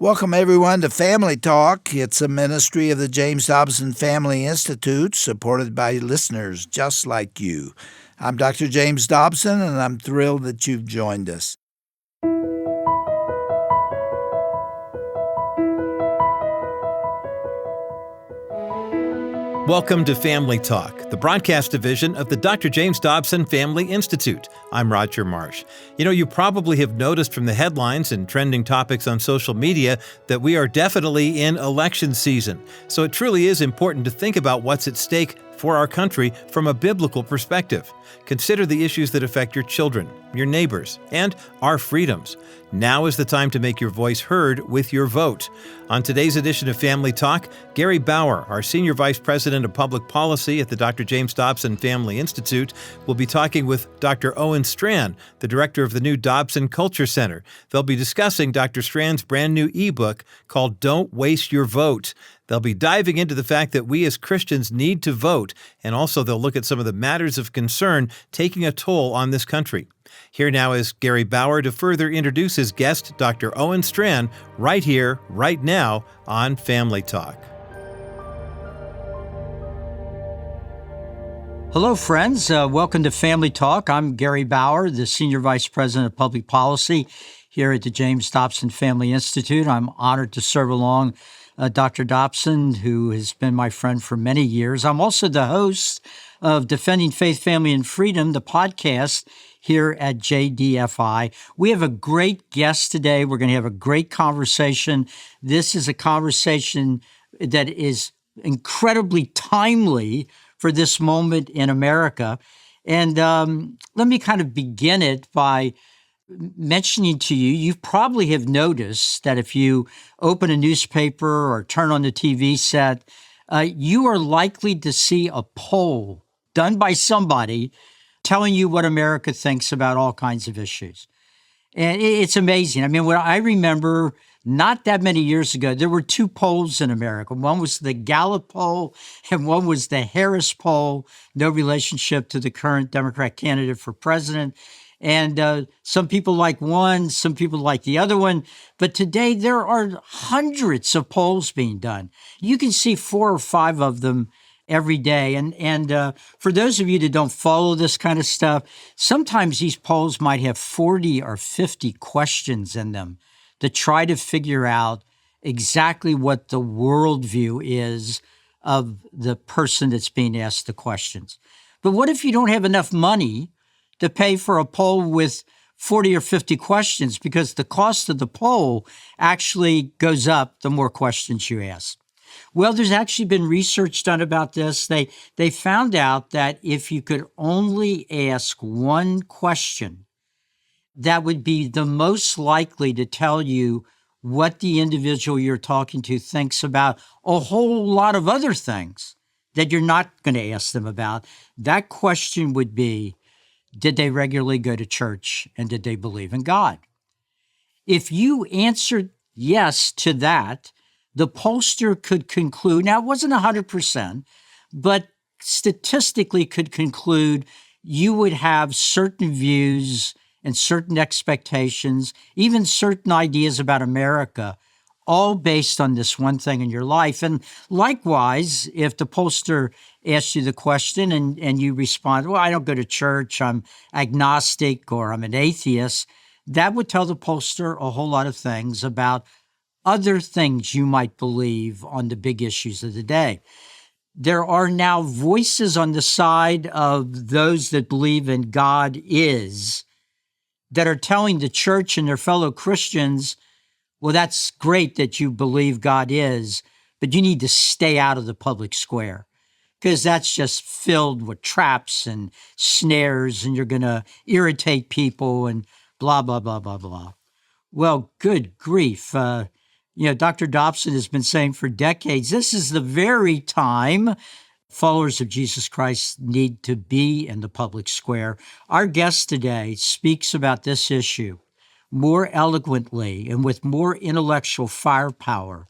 Welcome, everyone, to Family Talk. It's a ministry of the James Dobson Family Institute, supported by listeners just like you. I'm Dr. James Dobson, and I'm thrilled that you've joined us. Welcome to Family Talk, the broadcast division of the Dr. James Dobson Family Institute. I'm Roger Marsh. You probably have noticed from the headlines and trending topics on social media that we are definitely in election season. So it truly is important to think about what's at stake for our country from a biblical perspective. Consider the issues that affect your children, your neighbors, and our freedoms. Now is the time to make your voice heard with your vote. On today's edition of Family Talk, Gary Bauer, our Senior Vice President of Public Policy at the Dr. James Dobson Family Institute, will be talking with Dr. Owen Strachan, the director of the new Dobson Culture Center. They'll be discussing Dr. Strachan's brand new ebook called Don't Waste Your Vote. They'll be diving into the fact that we as Christians need to vote, and also they'll look at some of the matters of concern taking a toll on this country. Here now is Gary Bauer to further introduce his guest, Dr. Owen Strachan, right here, right now on Family Talk. Hello, friends. Welcome to Family Talk. I'm Gary Bauer, the Senior Vice President of Public Policy here at the James Dobson Family Institute. I'm honored to serve along Dr. Dobson, who has been my friend for many years. I'm also the host of Defending Faith, Family, and Freedom, the podcast here at JDFI. We have a great guest today. We're going to have a great conversation. This is a conversation that is incredibly timely for this moment in America. And let me kind of begin it by mentioning to you, you probably have noticed that if you open a newspaper or turn on the TV set, you are likely to see a poll done by somebody telling you what America thinks about all kinds of issues. And it's amazing. I mean, what I remember not that many years ago, there were two polls in America. One was the Gallup poll and one was the Harris poll, no relationship to the current Democrat candidate for president. And some people like one, some people like the other one. But today there are hundreds of polls being done. You can see 4 or 5 of them every day. And for those of you that don't follow this kind of stuff, sometimes these polls might have 40 or 50 questions in them to try to figure out exactly what the worldview is of the person that's being asked the questions. But what if you don't have enough money to pay for a poll with 40 or 50 questions, because the cost of the poll actually goes up the more questions you ask? Well, there's actually been research done about this. They found out that if you could only ask one question, that would be the most likely to tell you what the individual you're talking to thinks about a whole lot of other things that you're not going to ask them about. That question would be, did they regularly go to church and did they believe in God? If you answered yes to that, the pollster could conclude, now it wasn't 100%, but statistically could conclude you would have certain views and certain expectations, even certain ideas about America, all based on this one thing in your life. And likewise, if the pollster asks you the question and you respond, well, I don't go to church, I'm agnostic, or I'm an atheist, that would tell the pollster a whole lot of things about other things you might believe on the big issues of the day. There are now voices on the side of those that believe in God that are telling the church and their fellow Christians, well, that's great that you believe God is, but you need to stay out of the public square because that's just filled with traps and snares and you're going to irritate people and blah, blah, blah, blah, blah. Well, good grief. Dr. Dobson has been saying for decades, this is the very time followers of Jesus Christ need to be in the public square. Our guest today speaks about this issue more eloquently and with more intellectual firepower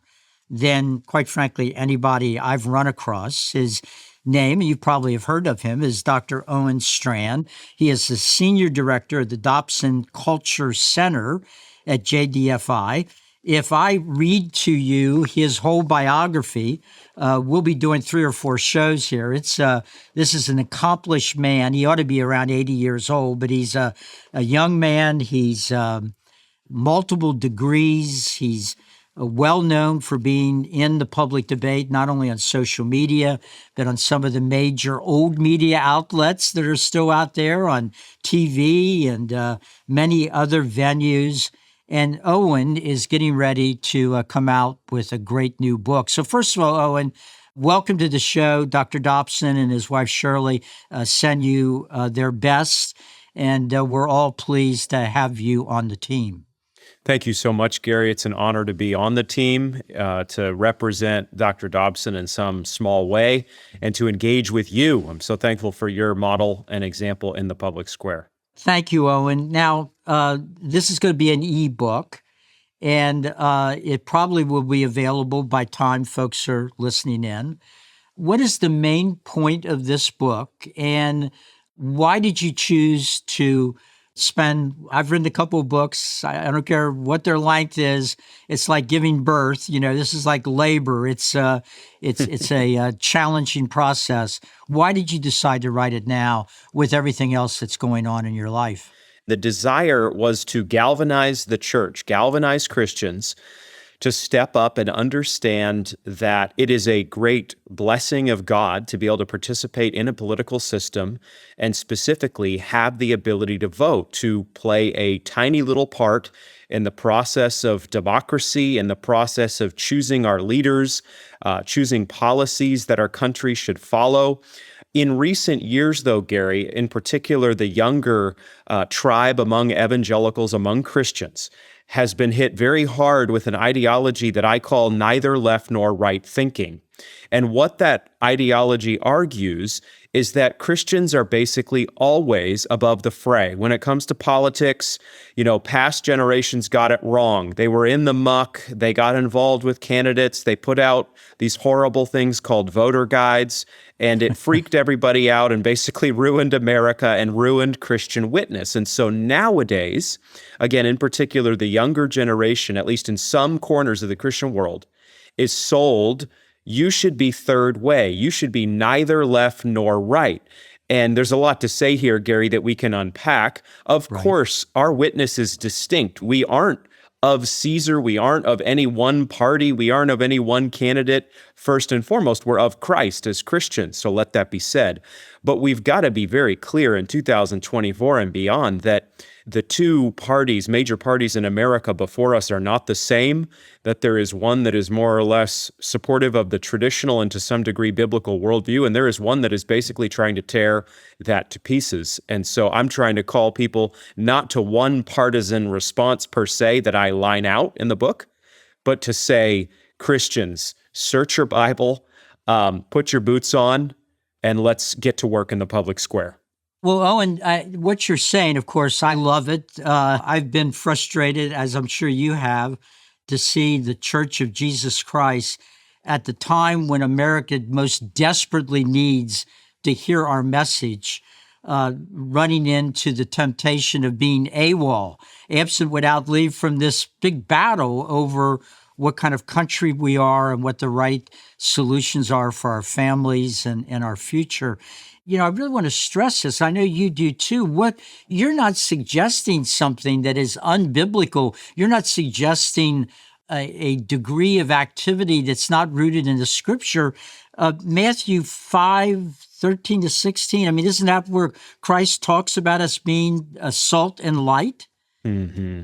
than, quite frankly, anybody I've run across. His name, and you probably have heard of him, is Dr. Owen Strachan. He is the Senior Director of the Dobson Culture Center at JDFI. if I read to you his whole biography, we'll be doing 3 or 4 shows here. This is an accomplished man. He ought to be around 80 years old, but he's a young man. He's multiple degrees. He's well known for being in the public debate, not only on social media, but on some of the major old media outlets that are still out there, on TV and many other venues. And Owen is getting ready to come out with a great new book. So first of all, Owen, welcome to the show. Dr. Dobson and his wife Shirley send you their best, and we're all pleased to have you on the team. Thank you so much, Gary. It's an honor to be on the team, to represent Dr. Dobson in some small way, and to engage with you. I'm so thankful for your model and example in the public square. Thank you, Owen. Now, this is going to be an e-book, and it probably will be available by time folks are listening in. What is the main point of this book, and why did you choose to I've written a couple of books. I don't care what their length is. It's like giving birth. This is like labor. It's a challenging process. Why did you decide to write it now with everything else that's going on in your life? The desire was to galvanize the church, galvanize Christians to step up and understand that it is a great blessing of God to be able to participate in a political system and specifically have the ability to vote, to play a tiny little part in the process of democracy, in the process of choosing our leaders, choosing policies that our country should follow. In recent years, though, Gary, in particular, the younger tribe among evangelicals, among Christians, has been hit very hard with an ideology that I call neither left nor right thinking. And what that ideology argues is that Christians are basically always above the fray. When it comes to politics, past generations got it wrong. They were in the muck. They got involved with candidates. They put out these horrible things called voter guides, and it freaked everybody out and basically ruined America and ruined Christian witness. And so nowadays, again, in particular, the younger generation, at least in some corners of the Christian world, is sold, you should be third way. You should be neither left nor right. And there's a lot to say here, Gary, that we can unpack. Of course, our witness is distinct. We aren't of Caesar. We aren't of any one party. We aren't of any one candidate. First and foremost, we're of Christ as Christians. So let that be said. But we've got to be very clear in 2024 and beyond that the two parties, major parties in America before us, are not the same, that there is one that is more or less supportive of the traditional and to some degree biblical worldview, and there is one that is basically trying to tear that to pieces. And so I'm trying to call people not to one partisan response per se that I line out in the book, but to say, Christians, search your Bible, put your boots on, and let's get to work in the public square. Well, Owen, what you're saying, of course, I love it. I've been frustrated, as I'm sure you have, to see the Church of Jesus Christ at the time when America most desperately needs to hear our message, running into the temptation of being AWOL, absent without leave, from this big battle over what kind of country we are and what the right solutions are for our families and our future. I really want to stress this. I know you do too. You're not suggesting something that is unbiblical. You're not suggesting a degree of activity that's not rooted in the Scripture. Matthew 5:13-16. Isn't that where Christ talks about us being salt and light? Mm-hmm.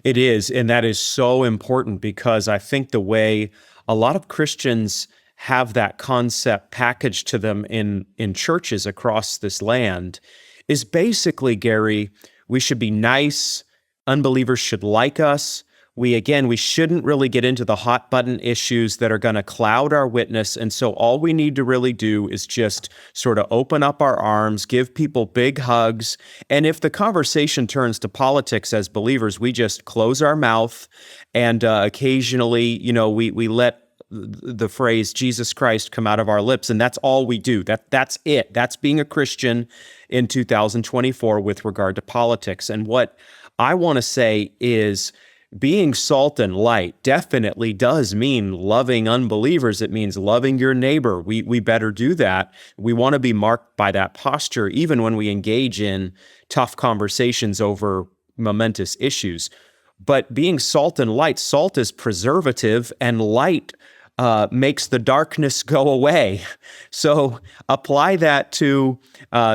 It is, and that is so important because I think the way a lot of Christians have that concept packaged to them in churches across this land is basically, Gary, we should be nice, unbelievers should like us. We shouldn't really get into the hot button issues that are going to cloud our witness. And so all we need to really do is just sort of open up our arms, give people big hugs. And if the conversation turns to politics as believers, we just close our mouth and occasionally, we let the phrase Jesus Christ come out of our lips, and that's all we do. That's it. That's being a Christian in 2024 with regard to politics. And what I want to say is being salt and light definitely does mean loving unbelievers. It means loving your neighbor. We better do that. We want to be marked by that posture, even when we engage in tough conversations over momentous issues. But being salt and light, salt is preservative, and light makes the darkness go away. So apply that to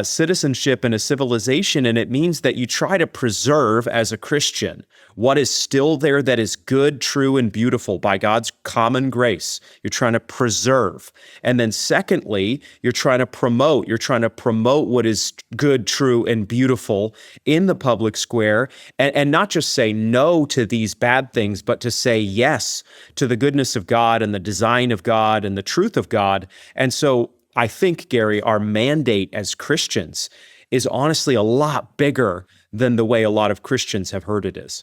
citizenship in a civilization, and it means that you try to preserve, as a Christian, what is still there that is good, true, and beautiful by God's common grace. You're trying to preserve. And then secondly, you're trying to promote. You're trying to promote what is good, true, and beautiful in the public square, and not just say no to these bad things, but to say yes to the goodness of God and the design of God and the truth of God. And so I think, Gary, our mandate as Christians is honestly a lot bigger than the way a lot of Christians have heard it is.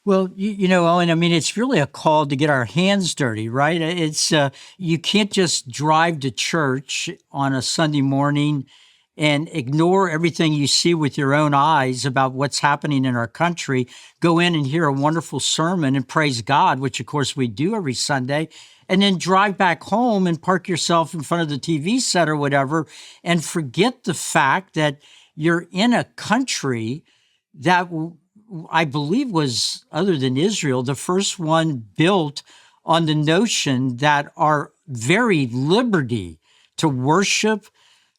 Well, Owen, I mean, it's really a call to get our hands dirty, right? It's you can't just drive to church on a Sunday morning and ignore everything you see with your own eyes about what's happening in our country, go in and hear a wonderful sermon and praise God, which of course we do every Sunday, and then drive back home and park yourself in front of the TV set or whatever and forget the fact that you're in a country that I believe was, other than Israel, the first one built on the notion that our very liberty to worship,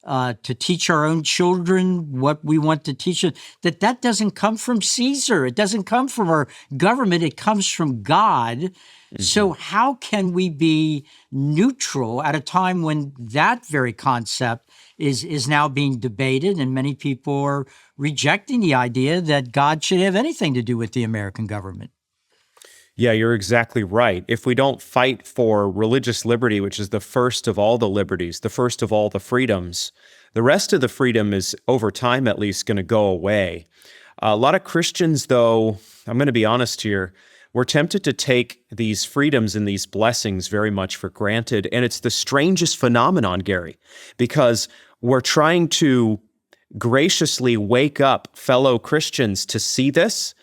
to teach our own children what we want to teach them, that doesn't come from Caesar. It doesn't come from our government. It comes from God. Mm-hmm. So how can we be neutral at a time when that very concept is now being debated, and many people are rejecting the idea that God should have anything to do with the American government? Yeah, you're exactly right. If we don't fight for religious liberty, which is the first of all the liberties, the first of all the freedoms, the rest of the freedom is, over time at least, going to go away. A lot of Christians, though, I'm going to be honest here, we're tempted to take these freedoms and these blessings very much for granted. And it's the strangest phenomenon, Gary, because we're trying to graciously wake up fellow Christians to see this,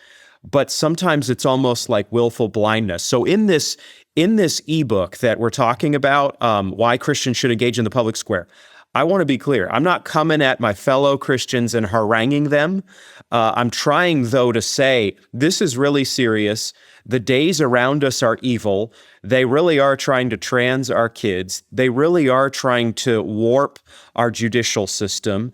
but sometimes it's almost like willful blindness. So in this ebook that we're talking about, why Christians should engage in the public square, I want to be clear. I'm not coming at my fellow Christians and haranguing them. I'm trying, though, to say this is really serious. The days around us are evil. They really are trying to trans our kids. They really are trying to warp our judicial system.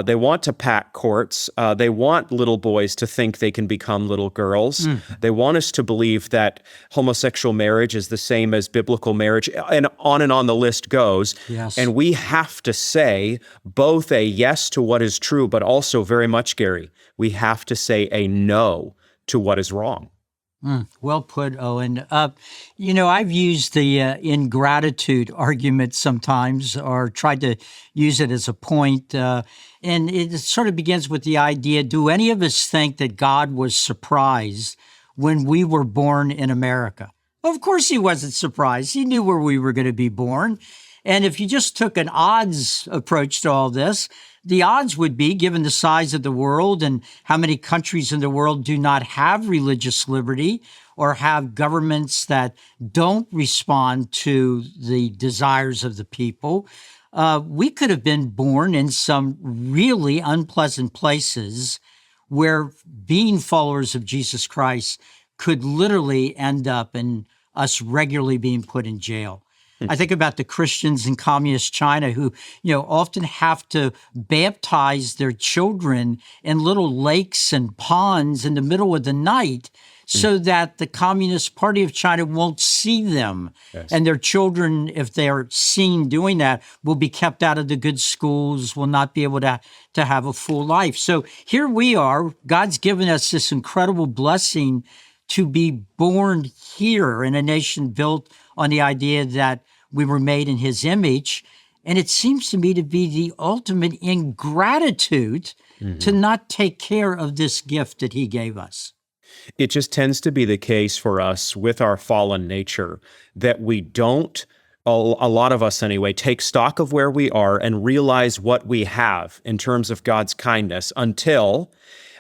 They want to pack courts. They want little boys to think they can become little girls. They want us to believe that homosexual marriage is the same as biblical marriage, and on the list goes. Yes. And we have to say both a yes to what is true, but also very much, Gary, we have to say a no to what is wrong. Well put, Owen. I've used the ingratitude argument sometimes, or tried to use it as a point, and it sort of begins with the idea, do any of us think that God was surprised when we were born in America? Of course he wasn't surprised. He knew where we were going to be born. And if you just took an odds approach to all this, the odds would be, given the size of the world and how many countries in the world do not have religious liberty or have governments that don't respond to the desires of the people, we could have been born in some really unpleasant places where being followers of Jesus Christ could literally end up in us regularly being put in jail. I think about the Christians in communist China who, often have to baptize their children in little lakes and ponds in the middle of the night so that the Communist Party of China won't see them. Yes. And their children, if they're seen doing that, will be kept out of the good schools, will not be able to have a full life. So here we are. God's given us this incredible blessing to be born here in a nation built on the idea that we were made in his image. And it seems to me to be the ultimate ingratitude to not take care of this gift that he gave us. It just tends to be the case for us with our fallen nature that we don't, a lot of us anyway, take stock of where we are and realize what we have in terms of God's kindness until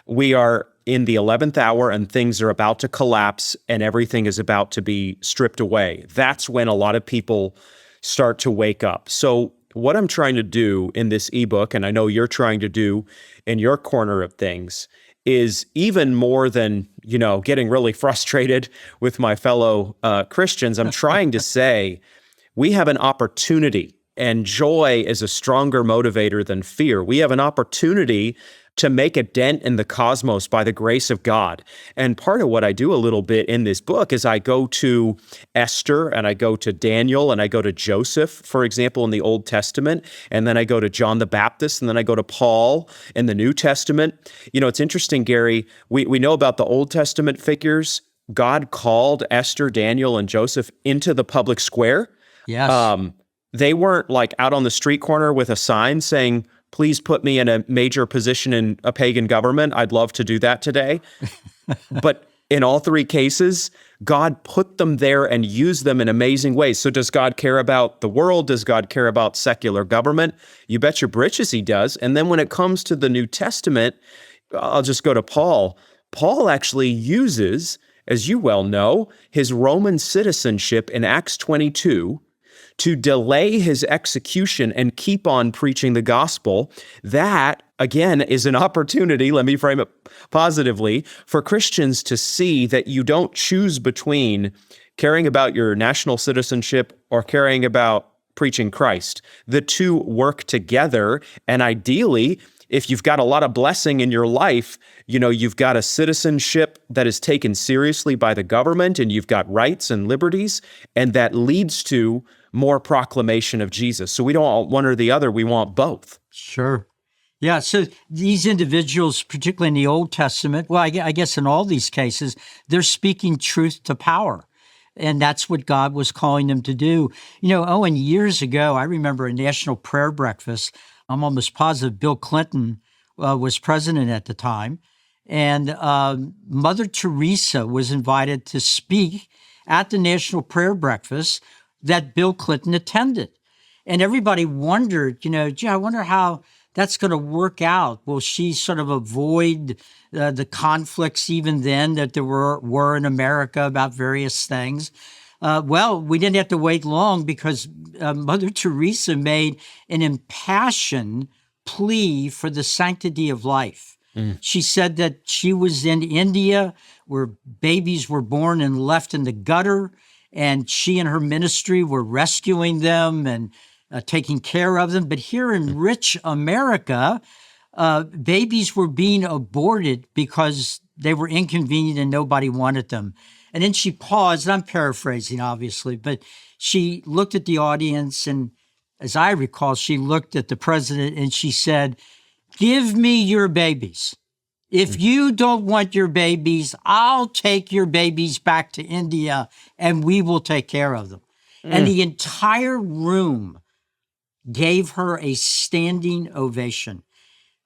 we are in the 11th hour and things are about to collapse and everything is about to be stripped away. That's when a lot of people start to wake up. So what I'm trying to do in this ebook, and I know you're trying to do in your corner of things, is even more than, getting really frustrated with my fellow Christians. I'm trying to say we have an opportunity, and joy is a stronger motivator than fear. We have an opportunity to make a dent in the cosmos by the grace of God. And part of what I do a little bit in this book is I go to Esther and I go to Daniel and I go to Joseph, for example, in the Old Testament, and then I go to John the Baptist, and then I go to Paul in the New Testament. It's interesting, Gary, we know about the Old Testament figures. God called Esther, Daniel, and Joseph into the public square. Yes. They weren't like out on the street corner with a sign saying, please put me in a major position in a pagan government. I'd love to do that today. But in all three cases, God put them there and used them in amazing ways. So does God care about the world? Does God care about secular government? You bet your britches he does. And then when it comes to the New Testament, I'll just go to Paul. Paul actually uses, as you well know, his Roman citizenship in Acts 22 to delay his execution and keep on preaching the gospel. That, again, is an opportunity, let me frame it positively, for Christians to see that you don't choose between caring about your national citizenship or caring about preaching Christ. The two work together, and ideally, if you've got a lot of blessing in your life, you've got a citizenship that is taken seriously by the government, and you've got rights and liberties, and that leads to more proclamation of Jesus. So we don't want one or the other, we want both. Sure. Yeah, so these individuals, particularly in the Old Testament, well, I guess in all these cases, they're speaking truth to power. And that's what God was calling them to do. Owen, years ago, I remember a national prayer breakfast. I'm almost positive Bill Clinton was president at the time. And Mother Teresa was invited to speak at the national prayer breakfast that Bill Clinton attended. And everybody wondered, gee, I wonder how that's going to work out. Will she sort of avoid the conflicts even then that there were in America about various things? Well, we didn't have to wait long because Mother Teresa made an impassioned plea for the sanctity of life. She said that she was in India where babies were born and left in the gutter, and she and her ministry were rescuing them and taking care of them. But here in rich America, babies were being aborted because they were inconvenient and nobody wanted them. And then she paused, and I'm paraphrasing, obviously, but she looked at the audience, and as I recall, she looked at the president and she said, "Give me your babies. If you don't want your babies, I'll take your babies back to India and we will take care of them." And the entire room gave her a standing ovation.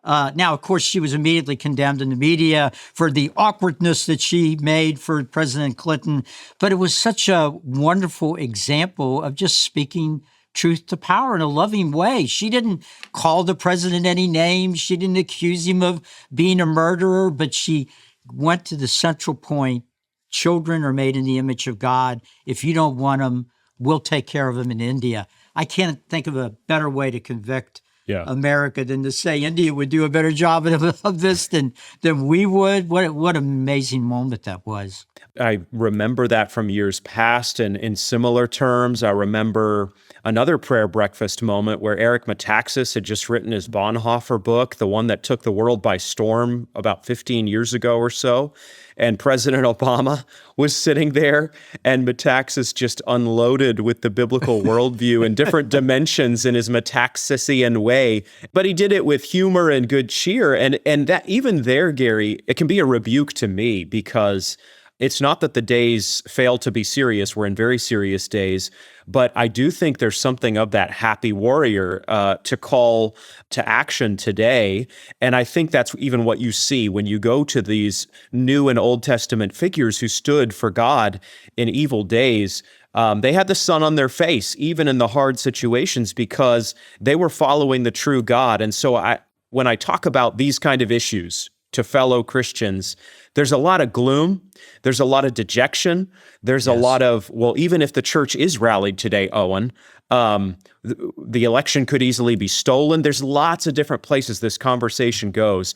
Now, of course, she was immediately condemned in the media for the awkwardness that she made for President Clinton, but it was such a wonderful example of just speaking truth to power in a loving way. She didn't call the president any names. She didn't accuse him of being a murderer, but she went to the central point. Children are made in the image of God. If you don't want them, we'll take care of them in India. I can't think of a better way to convict America than to say India would do a better job of this than we would. What an amazing moment that was. I remember that from years past, and in similar terms, I remember another prayer breakfast moment where Eric Metaxas had just written his Bonhoeffer book, the one that took the world by storm about 15 years ago or so. And President Obama was sitting there, and Metaxas just unloaded with the biblical worldview in different dimensions in his Metaxasian way. But he did it with humor and good cheer. And that even there, Gary, it can be a rebuke to me, because it's not that the days fail to be serious. We're in very serious days. But I do think there's something of that happy warrior to call to action today. And I think that's even what you see when you go to these New and Old Testament figures who stood for God in evil days. They had the sun on their face, even in the hard situations, because they were following the true God. And so when I talk about these kind of issues, to fellow Christians, there's a lot of gloom, there's a lot of dejection, there's a lot of, well, even if the church is rallied today, Owen, the election could easily be stolen. There's lots of different places this conversation goes.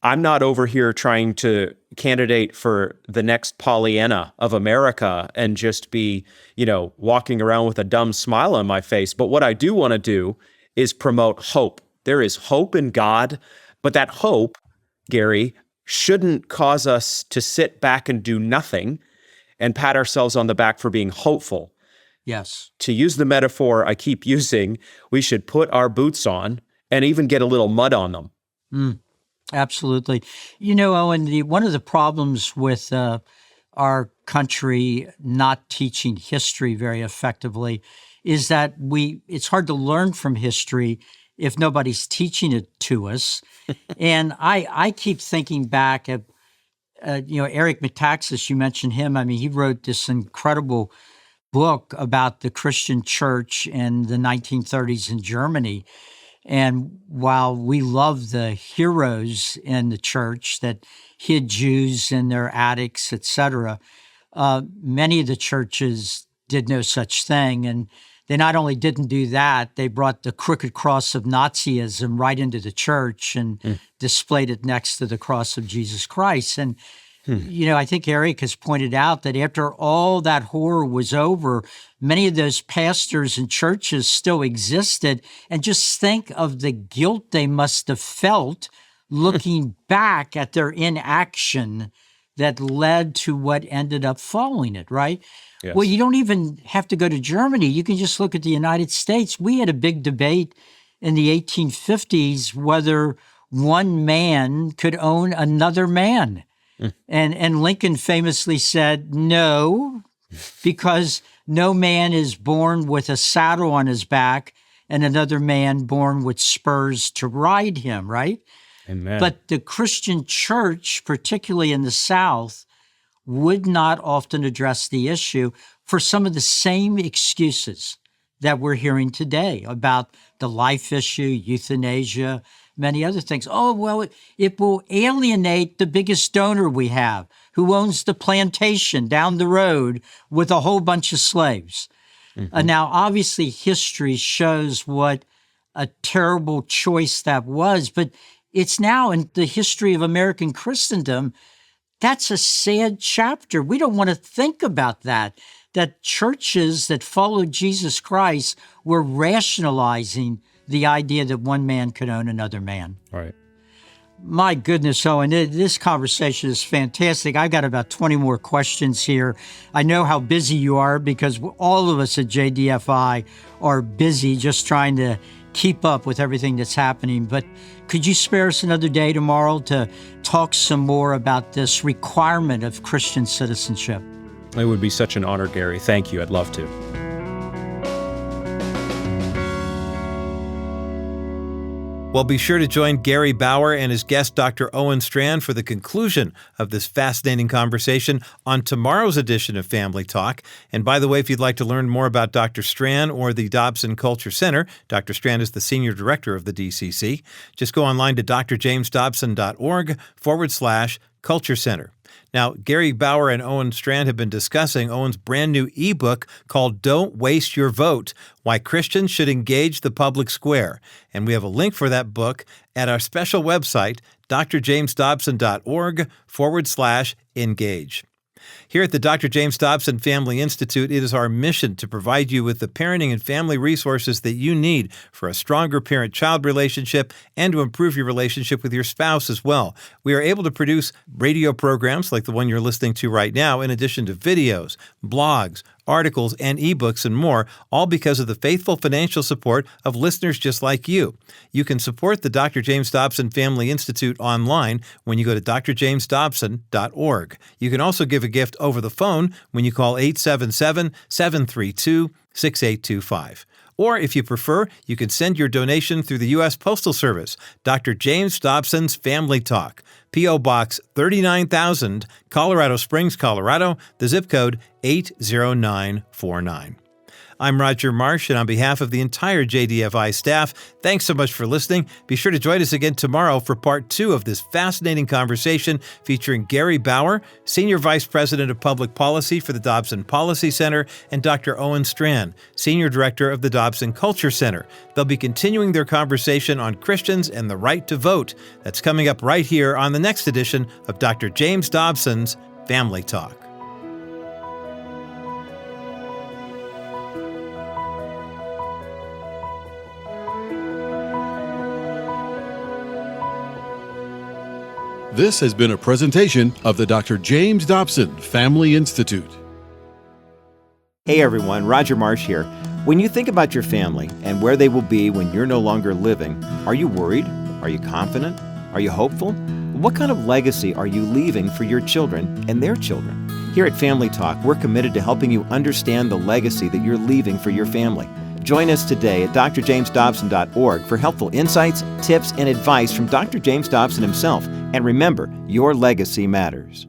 I'm not over here trying to candidate for the next Pollyanna of America and just be, walking around with a dumb smile on my face. But what I do want to do is promote hope. There is hope in God, but that hope, Gary, shouldn't cause us to sit back and do nothing and pat ourselves on the back for being hopeful. Yes. To use the metaphor I keep using, we should put our boots on and even get a little mud on them. Absolutely. Owen, one of the problems with our country not teaching history very effectively is that it's hard to learn from history if nobody's teaching it to us. And I keep thinking back at, Eric Metaxas, you mentioned him. I mean, he wrote this incredible book about the Christian church in the 1930s in Germany. And while we love the heroes in the church that hid Jews in their attics, etc., many of the churches did no such thing. And they not only didn't do that, they brought the crooked cross of Nazism right into the church and displayed it next to the cross of Jesus Christ. And I think Eric has pointed out that after all that horror was over, many of those pastors and churches still existed. And just think of the guilt they must have felt looking back at their inaction that led to what ended up following it, right? Yes. Well, you don't even have to go to Germany. You can just look at the United States. We had a big debate in the 1850s whether one man could own another man. And Lincoln famously said, no, because no man is born with a saddle on his back and another man born with spurs to ride him, right? Amen. But the Christian church, particularly in the South, would not often address the issue for some of the same excuses that we're hearing today about the life issue, euthanasia, many other things. Oh, well, it will alienate the biggest donor we have, who owns the plantation down the road with a whole bunch of slaves. Now, obviously, history shows what a terrible choice that was, but it's now in the history of American Christendom. That's a sad chapter. We don't want to think about that churches that followed Jesus Christ were rationalizing the idea that one man could own another man. All right. My goodness, Owen, this conversation is fantastic. I've got about 20 more questions here. I know how busy you are because all of us at JDFI are busy just trying to keep up with everything that's happening. But could you spare us another day tomorrow to talk some more about this requirement of Christian citizenship? It would be such an honor, Gary. Thank you. I'd love to. Well, be sure to join Gary Bauer and his guest, Dr. Owen Strachan, for the conclusion of this fascinating conversation on tomorrow's edition of Family Talk. And by the way, if you'd like to learn more about Dr. Strachan or the Dobson Culture Center, Dr. Strachan is the Senior Director of the DCC. Just go online to drjamesdobson.org/Culture Center. Now, Gary Bauer and Owen Strachan have been discussing Owen's brand new ebook called Don't Waste Your Vote, Why Christians Should Engage the Public Square. And we have a link for that book at our special website, drjamesdobson.org/engage. Here at the Dr. James Dobson Family Institute, it is our mission to provide you with the parenting and family resources that you need for a stronger parent-child relationship and to improve your relationship with your spouse as well. We are able to produce radio programs like the one you're listening to right now, in addition to videos, blogs, articles, and ebooks and more, all because of the faithful financial support of listeners just like you. You can support the Dr. James Dobson Family Institute online when you go to drjamesdobson.org. You can also give a gift over the phone when you call 877-732-6825. Or if you prefer, you can send your donation through the U.S. Postal Service, Dr. James Dobson's Family Talk, P.O. Box 39,000, Colorado Springs, Colorado, the zip code 80949. I'm Roger Marsh, and on behalf of the entire JDFI staff, thanks so much for listening. Be sure to join us again tomorrow for part 2 of this fascinating conversation featuring Gary Bauer, Senior Vice President of Public Policy for the Dobson Policy Center, and Dr. Owen Strachan, Senior Director of the Dobson Culture Center. They'll be continuing their conversation on Christians and the right to vote. That's coming up right here on the next edition of Dr. James Dobson's Family Talk. This has been a presentation of the Dr. James Dobson Family Institute. Hey everyone, Roger Marsh here. When you think about your family and where they will be when you're no longer living, are you worried? Are you confident? Are you hopeful? What kind of legacy are you leaving for your children and their children? Here at Family Talk, we're committed to helping you understand the legacy that you're leaving for your family. Join us today at drjamesdobson.org for helpful insights, tips, and advice from Dr. James Dobson himself. And remember, your legacy matters.